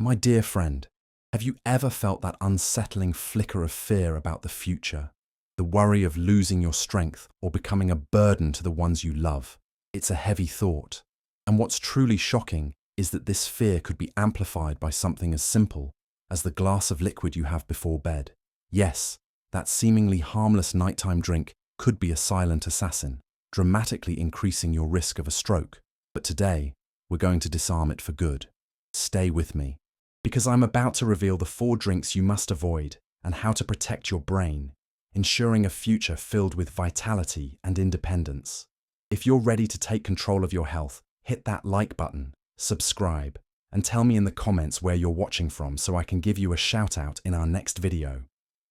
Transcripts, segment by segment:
My dear friend, have you ever felt that unsettling flicker of fear about the future? The worry of losing your strength or becoming a burden to the ones you love? It's a heavy thought. And what's truly shocking is that this fear could be amplified by something as simple as the glass of liquid you have before bed. Yes, that seemingly harmless nighttime drink could be a silent assassin, dramatically increasing your risk of a stroke. But today, we're going to disarm it for good. Stay with me, because I'm about to reveal the 4 drinks you must avoid and how to protect your brain, ensuring a future filled with vitality and independence. If you're ready to take control of your health, hit that like button, subscribe, and tell me in the comments where you're watching from so I can give you a shout out in our next video.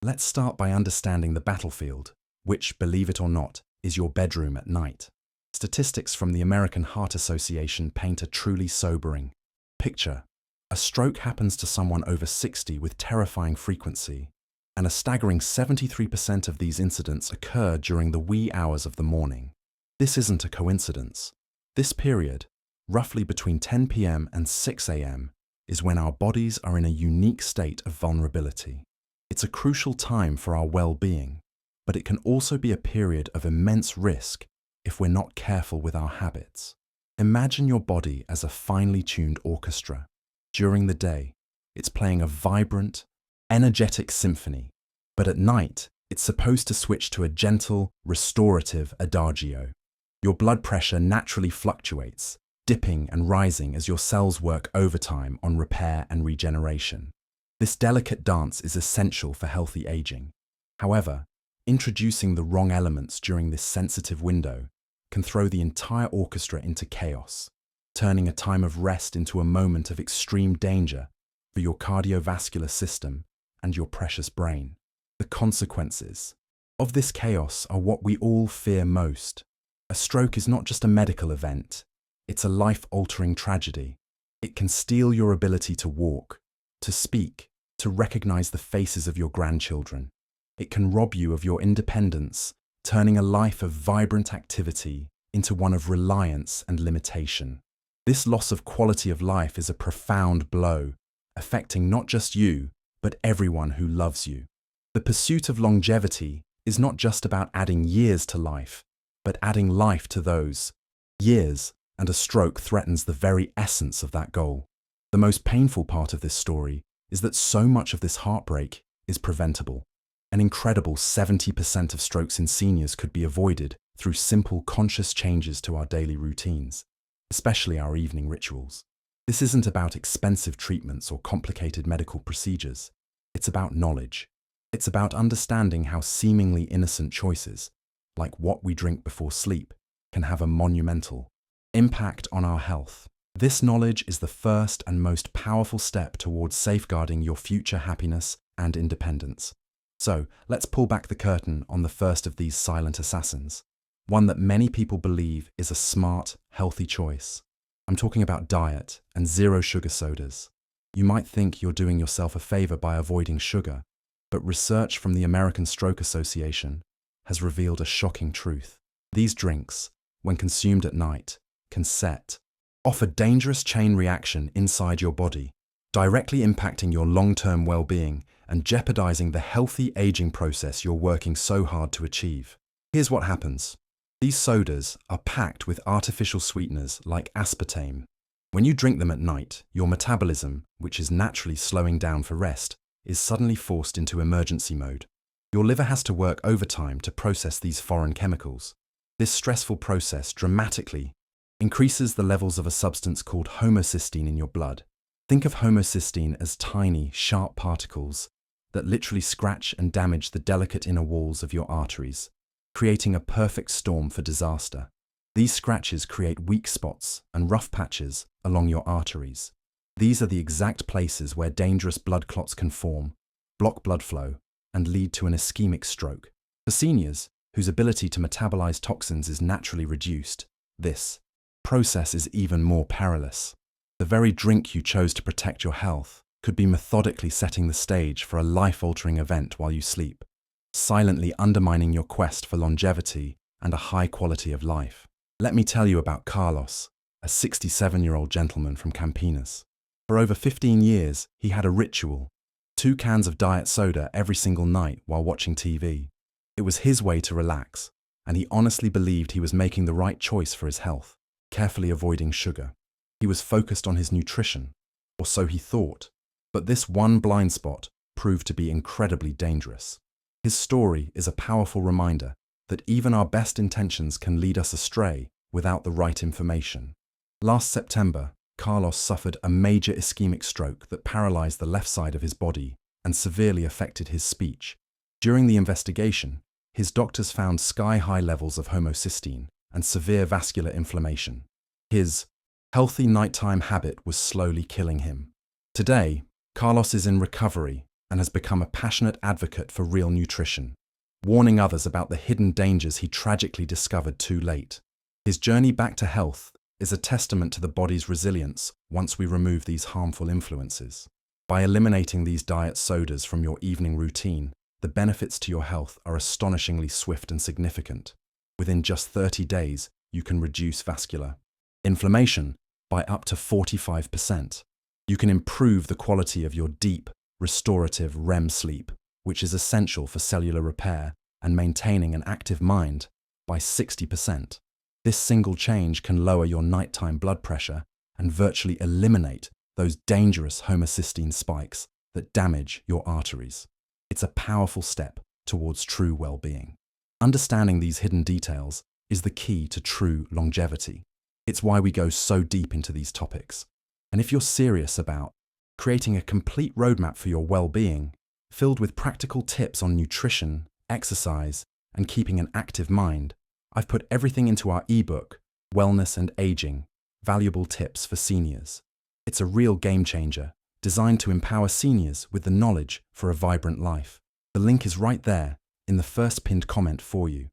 Let's start by understanding the battlefield, which, believe it or not, is your bedroom at night. Statistics from the American Heart Association paint a truly sobering picture. A stroke happens to someone over 60 with terrifying frequency, and a staggering 73% of these incidents occur during the wee hours of the morning. This isn't a coincidence. This period, roughly between 10 p.m. and 6 a.m., is when our bodies are in a unique state of vulnerability. It's a crucial time for our well-being, but it can also be a period of immense risk if we're not careful with our habits. Imagine your body as a finely tuned orchestra. During the day, it's playing a vibrant, energetic symphony, but at night, it's supposed to switch to a gentle, restorative adagio. Your blood pressure naturally fluctuates, dipping and rising as your cells work overtime on repair and regeneration. This delicate dance is essential for healthy aging. However, introducing the wrong elements during this sensitive window can throw the entire orchestra into chaos, turning a time of rest into a moment of extreme danger for your cardiovascular system and your precious brain. The consequences of this chaos are what we all fear most. A stroke is not just a medical event, it's a life-altering tragedy. It can steal your ability to walk, to speak, to recognize the faces of your grandchildren. It can rob you of your independence, turning a life of vibrant activity into one of reliance and limitation. This loss of quality of life is a profound blow, affecting not just you, but everyone who loves you. The pursuit of longevity is not just about adding years to life, but adding life to those years, and a stroke threatens the very essence of that goal. The most painful part of this story is that so much of this heartbreak is preventable. An incredible 70% of strokes in seniors could be avoided through simple conscious changes to our daily routines, especially our evening rituals. This isn't about expensive treatments or complicated medical procedures. It's about knowledge. It's about understanding how seemingly innocent choices, like what we drink before sleep, can have a monumental impact on our health. This knowledge is the first and most powerful step towards safeguarding your future happiness and independence. So, let's pull back the curtain on the first of these silent assassins, one that many people believe is a smart, healthy choice. I'm talking about diet and zero sugar sodas. You might think you're doing yourself a favor by avoiding sugar, but research from the American Stroke Association has revealed a shocking truth. These drinks, when consumed at night, can set off a dangerous chain reaction inside your body, directly impacting your long-term well-being and jeopardizing the healthy aging process you're working so hard to achieve. Here's what happens. These sodas are packed with artificial sweeteners like aspartame. When you drink them at night, your metabolism, which is naturally slowing down for rest, is suddenly forced into emergency mode. Your liver has to work overtime to process these foreign chemicals. This stressful process dramatically increases the levels of a substance called homocysteine in your blood. Think of homocysteine as tiny, sharp particles that literally scratch and damage the delicate inner walls of your arteries, creating a perfect storm for disaster. These scratches create weak spots and rough patches along your arteries. These are the exact places where dangerous blood clots can form, block blood flow, and lead to an ischemic stroke. For seniors, whose ability to metabolize toxins is naturally reduced, this process is even more perilous. The very drink you chose to protect your health could be methodically setting the stage for a life-altering event while you sleep, silently undermining your quest for longevity and a high quality of life. Let me tell you about Carlos, a 67-year-old gentleman from Campinas. For over 15 years, he had a ritual: 2 cans of diet soda every single night while watching TV. It was his way to relax, and he honestly believed he was making the right choice for his health, carefully avoiding sugar. He was focused on his nutrition, or so he thought. But this one blind spot proved to be incredibly dangerous. His story is a powerful reminder that even our best intentions can lead us astray without the right information. Last September, Carlos suffered a major ischemic stroke that paralyzed the left side of his body and severely affected his speech. During the investigation, his doctors found sky-high levels of homocysteine and severe vascular inflammation. His healthy nighttime habit was slowly killing him. Today, Carlos is in recovery and has become a passionate advocate for real nutrition, warning others about the hidden dangers he tragically discovered too late. His journey back to health is a testament to the body's resilience once we remove these harmful influences. By eliminating these diet sodas from your evening routine, the benefits to your health are astonishingly swift and significant. Within just 30 days, you can reduce vascular inflammation by up to 45%. You can improve the quality of your deep, restorative REM sleep, which is essential for cellular repair and maintaining an active mind, by 60%. This single change can lower your nighttime blood pressure and virtually eliminate those dangerous homocysteine spikes that damage your arteries. It's a powerful step towards true well-being. Understanding these hidden details is the key to true longevity. It's why we go so deep into these topics. And if you're serious about creating a complete roadmap for your well-being, filled with practical tips on nutrition, exercise, and keeping an active mind, I've put everything into our ebook, Wellness and Aging: Valuable Tips for Seniors. It's a real game changer, designed to empower seniors with the knowledge for a vibrant life. The link is right there in the first pinned comment for you.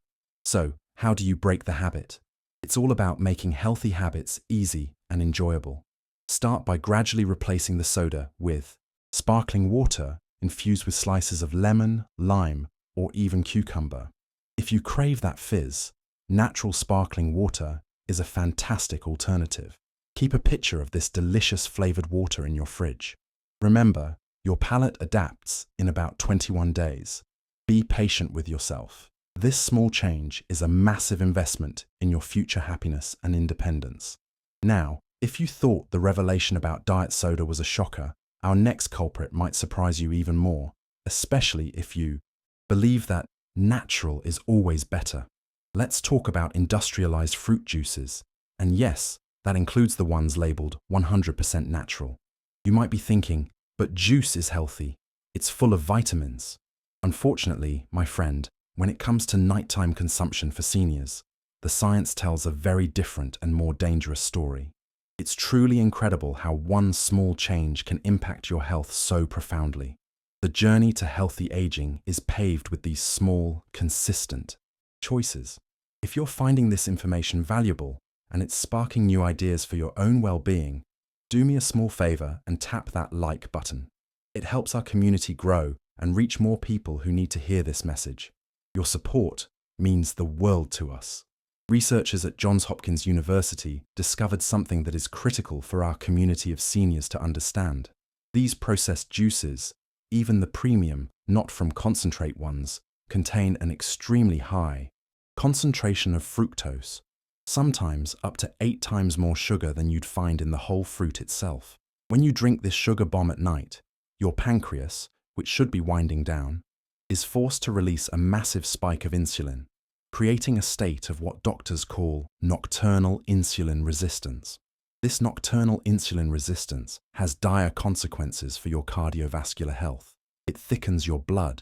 So, how do you break the habit? It's all about making healthy habits easy and enjoyable. Start by gradually replacing the soda with sparkling water infused with slices of lemon, lime, or even cucumber. If you crave that fizz, natural sparkling water is a fantastic alternative. Keep a picture of this delicious flavored water in your fridge. Remember, your palate adapts in about 21 days. Be patient with yourself. This small change is a massive investment in your future happiness and independence. Now, if you thought the revelation about diet soda was a shocker, our next culprit might surprise you even more, especially if you believe that natural is always better. Let's talk about industrialized fruit juices. And yes, that includes the ones labeled 100% natural. You might be thinking, but juice is healthy. It's full of vitamins. Unfortunately, my friend, when it comes to nighttime consumption for seniors, the science tells a very different and more dangerous story. It's truly incredible how one small change can impact your health so profoundly. The journey to healthy aging is paved with these small, consistent choices. If you're finding this information valuable and it's sparking new ideas for your own well-being, do me a small favor and tap that like button. It helps our community grow and reach more people who need to hear this message. Your support means the world to us. Researchers at Johns Hopkins University discovered something that is critical for our community of seniors to understand. These processed juices, even the premium, not from concentrate ones, contain an extremely high concentration of fructose, sometimes up to 8 times more sugar than you'd find in the whole fruit itself. When you drink this sugar bomb at night, your pancreas, which should be winding down, is forced to release a massive spike of insulin, creating a state of what doctors call nocturnal insulin resistance. This nocturnal insulin resistance has dire consequences for your cardiovascular health. It thickens your blood,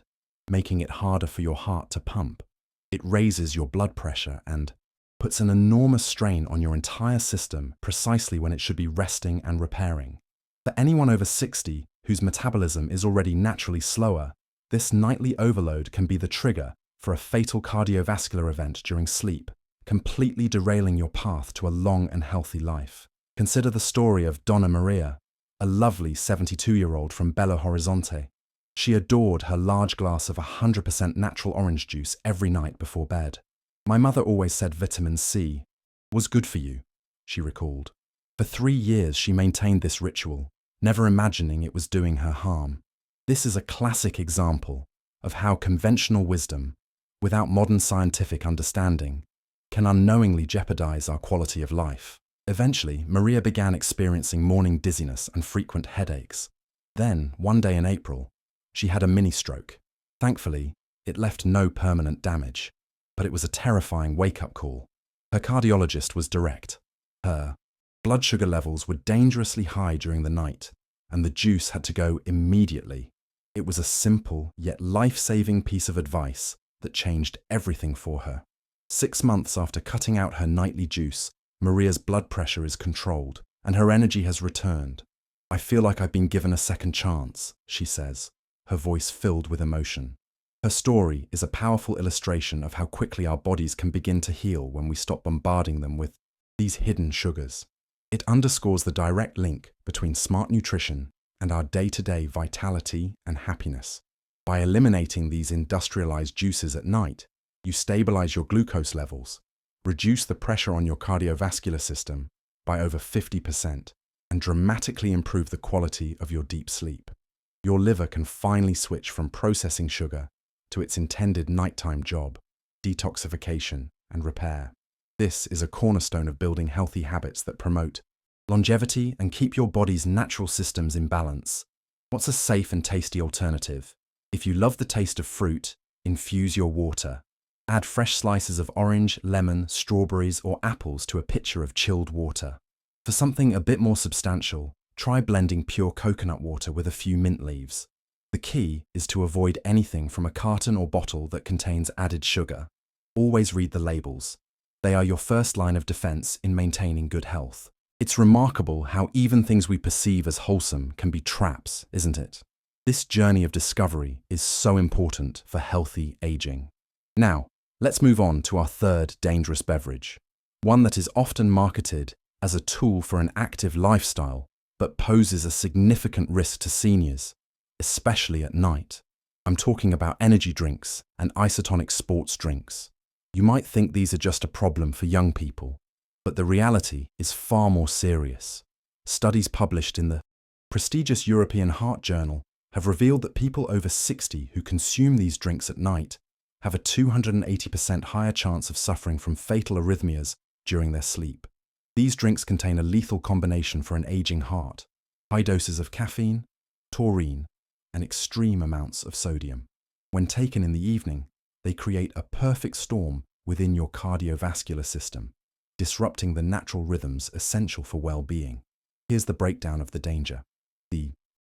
making it harder for your heart to pump. It raises your blood pressure and puts an enormous strain on your entire system precisely when it should be resting and repairing. For anyone over 60 whose metabolism is already naturally slower, this nightly overload can be the trigger for a fatal cardiovascular event during sleep, completely derailing your path to a long and healthy life. Consider the story of Donna Maria, a lovely 72-year-old from Belo Horizonte. She adored her large glass of 100% natural orange juice every night before bed. "My mother always said vitamin C was good for you," she recalled. For 3 years she maintained this ritual, never imagining it was doing her harm. This is a classic example of how conventional wisdom, without modern scientific understanding, can unknowingly jeopardize our quality of life. Eventually, Maria began experiencing morning dizziness and frequent headaches. Then, one day in April, she had a mini-stroke. Thankfully, it left no permanent damage, but it was a terrifying wake-up call. Her cardiologist was direct. Her blood sugar levels were dangerously high during the night, and the juice had to go immediately. It was a simple yet life-saving piece of advice that changed everything for her. 6 months after cutting out her nightly juice, Maria's blood pressure is controlled, and her energy has returned. "I feel like I've been given a second chance," she says, her voice filled with emotion. Her story is a powerful illustration of how quickly our bodies can begin to heal when we stop bombarding them with these hidden sugars. It underscores the direct link between smart nutrition and our day-to-day vitality and happiness. By eliminating these industrialized juices at night, you stabilize your glucose levels, reduce the pressure on your cardiovascular system by over 50%, and dramatically improve the quality of your deep sleep. Your liver can finally switch from processing sugar to its intended nighttime job, detoxification and repair. This is a cornerstone of building healthy habits that promote longevity and keep your body's natural systems in balance. What's a safe and tasty alternative? If you love the taste of fruit, infuse your water. Add fresh slices of orange, lemon, strawberries, or apples to a pitcher of chilled water. For something a bit more substantial, try blending pure coconut water with a few mint leaves. The key is to avoid anything from a carton or bottle that contains added sugar. Always read the labels. They are your first line of defense in maintaining good health. It's remarkable how even things we perceive as wholesome can be traps, isn't it? This journey of discovery is so important for healthy aging. Now, let's move on to our third dangerous beverage, one that is often marketed as a tool for an active lifestyle, but poses a significant risk to seniors, especially at night. I'm talking about energy drinks and isotonic sports drinks. You might think these are just a problem for young people, but the reality is far more serious. Studies published in the prestigious European Heart Journal have revealed that people over 60 who consume these drinks at night have a 280% higher chance of suffering from fatal arrhythmias during their sleep. These drinks contain a lethal combination for an aging heart: high doses of caffeine, taurine, and extreme amounts of sodium. When taken in the evening, they create a perfect storm within your cardiovascular system, disrupting the natural rhythms essential for well-being. Here's the breakdown of the danger. The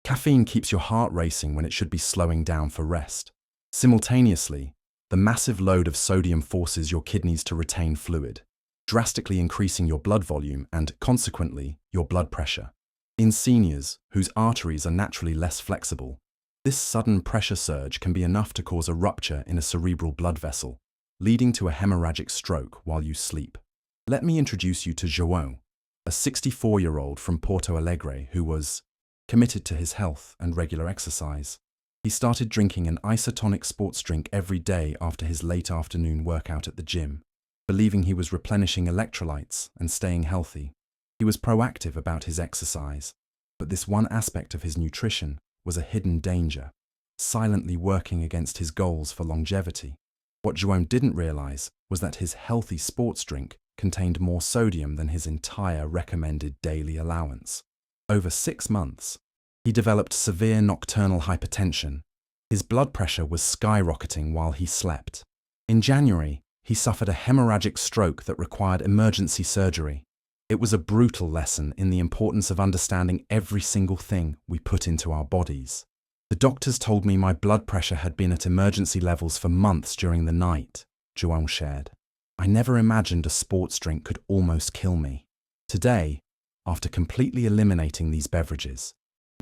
caffeine keeps your heart racing when it should be slowing down for rest. Simultaneously, the massive load of sodium forces your kidneys to retain fluid, drastically increasing your blood volume and, consequently, your blood pressure. In seniors, whose arteries are naturally less flexible, this sudden pressure surge can be enough to cause a rupture in a cerebral blood vessel, leading to a hemorrhagic stroke while you sleep. Let me introduce you to João, a 64-year-old from Porto Alegre who was committed to his health and regular exercise. He started drinking an isotonic sports drink every day after his late afternoon workout at the gym, believing he was replenishing electrolytes and staying healthy. He was proactive about his exercise, but this one aspect of his nutrition was a hidden danger, silently working against his goals for longevity. What João didn't realize was that his healthy sports drink contained more sodium than his entire recommended daily allowance. Over 6 months, he developed severe nocturnal hypertension. His blood pressure was skyrocketing while he slept. In January, he suffered a hemorrhagic stroke that required emergency surgery. It was a brutal lesson in the importance of understanding every single thing we put into our bodies. The doctors told me my blood pressure had been at emergency levels for months during the night, João shared. I never imagined a sports drink could almost kill me. Today, after completely eliminating these beverages,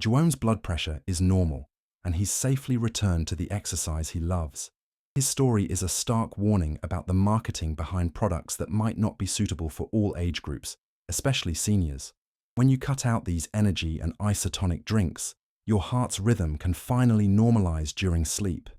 João's blood pressure is normal, and he's safely returned to the exercise he loves. His story is a stark warning about the marketing behind products that might not be suitable for all age groups, especially seniors. When you cut out these energy and isotonic drinks, your heart's rhythm can finally normalize during sleep.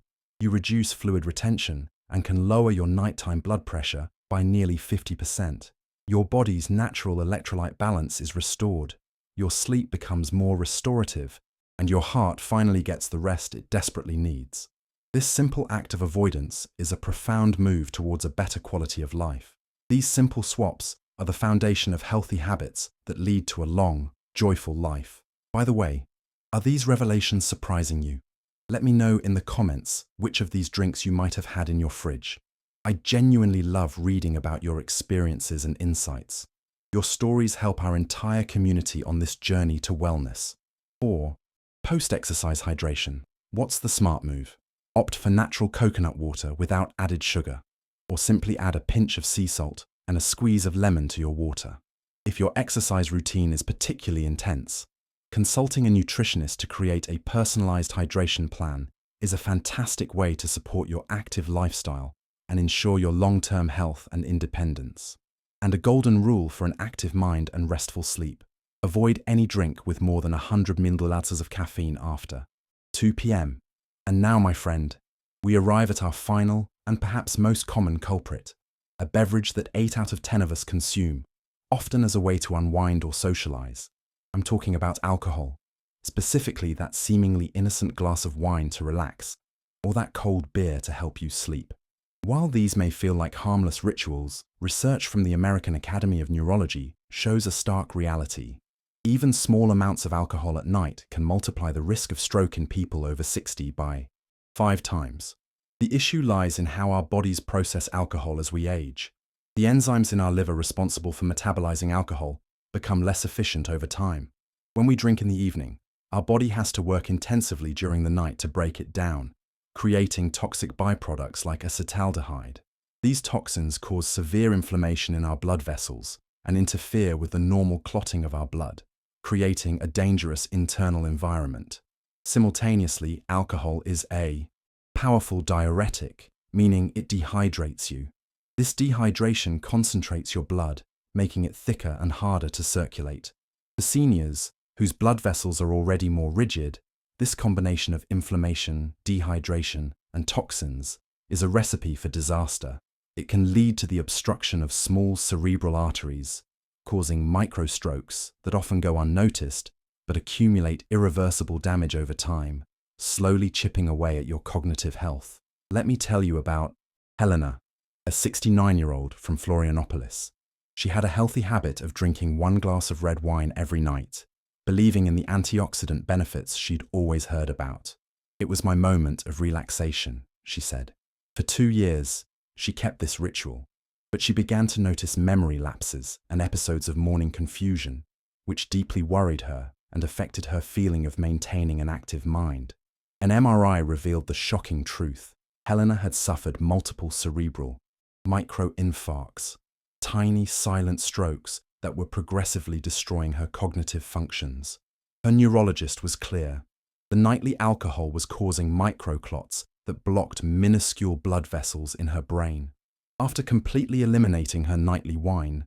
You reduce fluid retention and can lower your nighttime blood pressure by nearly 50%. Your body's natural electrolyte balance is restored, your sleep becomes more restorative, and your heart finally gets the rest it desperately needs. This simple act of avoidance is a profound move towards a better quality of life. These simple swaps are the foundation of healthy habits that lead to a long, joyful life. By the way, are these revelations surprising you? Let me know in the comments which of these drinks you might have had in your fridge. I genuinely love reading about your experiences and insights. Your stories help our entire community on this journey to wellness. 4. Post-exercise hydration. What's the smart move? Opt for natural coconut water without added sugar, or simply add a pinch of sea salt and a squeeze of lemon to your water. If your exercise routine is particularly intense, consulting a nutritionist to create a personalized hydration plan is a fantastic way to support your active lifestyle and ensure your long-term health and independence. And a golden rule for an active mind and restful sleep: avoid any drink with more than 100 milliliters of caffeine after 2 p.m. And now, my friend, we arrive at our final and perhaps most common culprit, a beverage that 8 out of 10 of us consume, often as a way to unwind or socialize. I'm talking about alcohol, specifically that seemingly innocent glass of wine to relax, or that cold beer to help you sleep. While these may feel like harmless rituals, research from the American Academy of Neurology shows a stark reality. Even small amounts of alcohol at night can multiply the risk of stroke in people over 60 by 5 times. The issue lies in how our bodies process alcohol as we age. The enzymes in our liver responsible for metabolizing alcohol become less efficient over time. When we drink in the evening, our body has to work intensively during the night to break it down, creating toxic byproducts like acetaldehyde. These toxins cause severe inflammation in our blood vessels and interfere with the normal clotting of our blood, creating a dangerous internal environment. Simultaneously, alcohol is a powerful diuretic, meaning it dehydrates you. This dehydration concentrates your blood, making it thicker and harder to circulate. For seniors, whose blood vessels are already more rigid, this combination of inflammation, dehydration, and toxins is a recipe for disaster. It can lead to the obstruction of small cerebral arteries, causing microstrokes that often go unnoticed but accumulate irreversible damage over time, slowly chipping away at your cognitive health. Let me tell you about Helena, a 69-year-old from Florianopolis. She had a healthy habit of drinking 1 glass of red wine every night, believing in the antioxidant benefits she'd always heard about. "It was my moment of relaxation," she said. For 2 years, she kept this ritual, but she began to notice memory lapses and episodes of morning confusion, which deeply worried her and affected her feeling of maintaining an active mind. An MRI revealed the shocking truth. Helena had suffered multiple cerebral microinfarcts, tiny silent strokes that were progressively destroying her cognitive functions. Her neurologist was clear. The nightly alcohol was causing microclots that blocked minuscule blood vessels in her brain. After completely eliminating her nightly wine,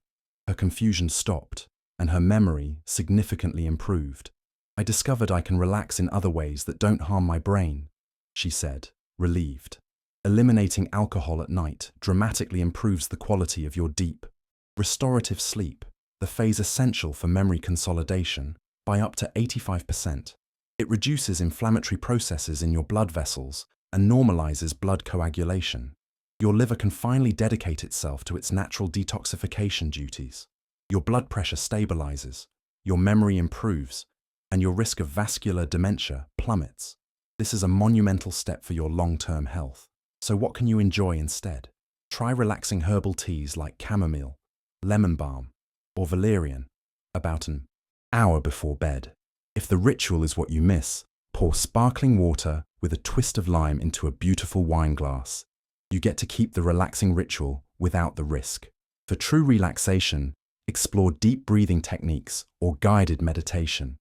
her confusion stopped and her memory significantly improved. "I discovered I can relax in other ways that don't harm my brain," she said, relieved. Eliminating alcohol at night dramatically improves the quality of your deep, restorative sleep, the phase essential for memory consolidation, by up to 85%. It reduces inflammatory processes in your blood vessels and normalizes blood coagulation. Your liver can finally dedicate itself to its natural detoxification duties. Your blood pressure stabilizes, your memory improves, and your risk of vascular dementia plummets. This is a monumental step for your long-term health. So what can you enjoy instead? Try relaxing herbal teas like chamomile, lemon balm, or valerian about an hour before bed. If the ritual is what you miss, pour sparkling water with a twist of lime into a beautiful wine glass. You get to keep the relaxing ritual without the risk. For true relaxation, explore deep breathing techniques or guided meditation.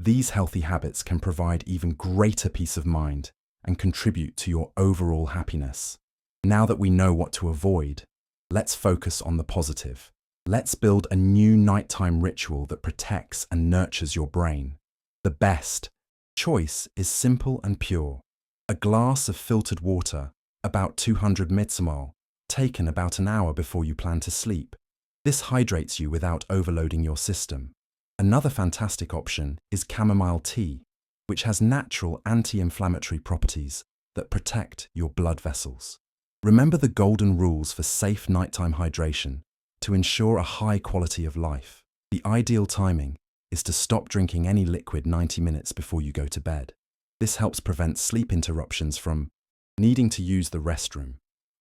These healthy habits can provide even greater peace of mind and contribute to your overall happiness. Now that we know what to avoid, let's focus on the positive. Let's build a new nighttime ritual that protects and nurtures your brain. The best choice is simple and pure. A glass of filtered water, about 200 ml, taken about an hour before you plan to sleep. This hydrates you without overloading your system. Another fantastic option is chamomile tea, which has natural anti-inflammatory properties that protect your blood vessels. Remember the golden rules for safe nighttime hydration to ensure a high quality of life. The ideal timing is to stop drinking any liquid 90 minutes before you go to bed. This helps prevent sleep interruptions from needing to use the restroom.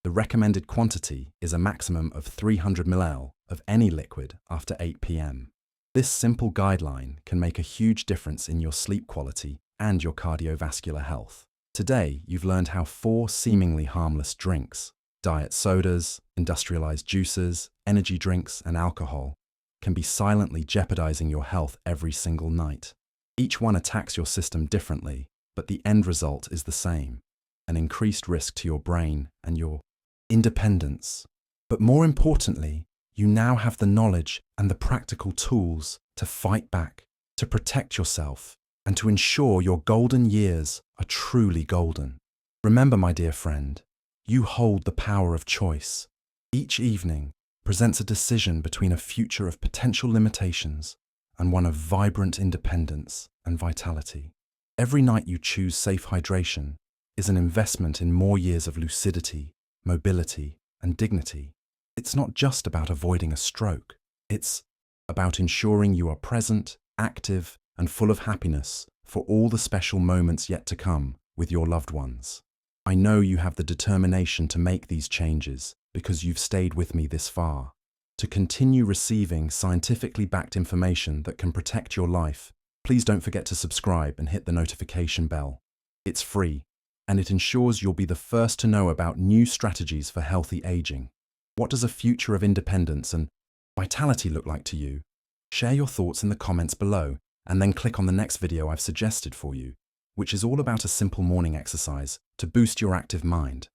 The recommended quantity is a maximum of 300 ml of any liquid after 8 p.m. This simple guideline can make a huge difference in your sleep quality and your cardiovascular health. Today, you've learned how 4 seemingly harmless drinks, diet sodas, industrialized juices, energy drinks, and alcohol, can be silently jeopardizing your health every single night. Each one attacks your system differently, but the end result is the same: an increased risk to your brain and your independence. But more importantly, you now have the knowledge and the practical tools to fight back, to protect yourself, and to ensure your golden years are truly golden. Remember, my dear friend, you hold the power of choice. Each evening presents a decision between a future of potential limitations and one of vibrant independence and vitality. Every night you choose safe hydration is an investment in more years of lucidity, mobility, and dignity. It's not just about avoiding a stroke. It's about ensuring you are present, active, and full of happiness for all the special moments yet to come with your loved ones. I know you have the determination to make these changes because you've stayed with me this far. To continue receiving scientifically backed information that can protect your life, please don't forget to subscribe and hit the notification bell. It's free, and it ensures you'll be the first to know about new strategies for healthy aging. What does a future of independence and vitality look like to you? Share your thoughts in the comments below, and then click on the next video I've suggested for you, which is all about a simple morning exercise to boost your active mind.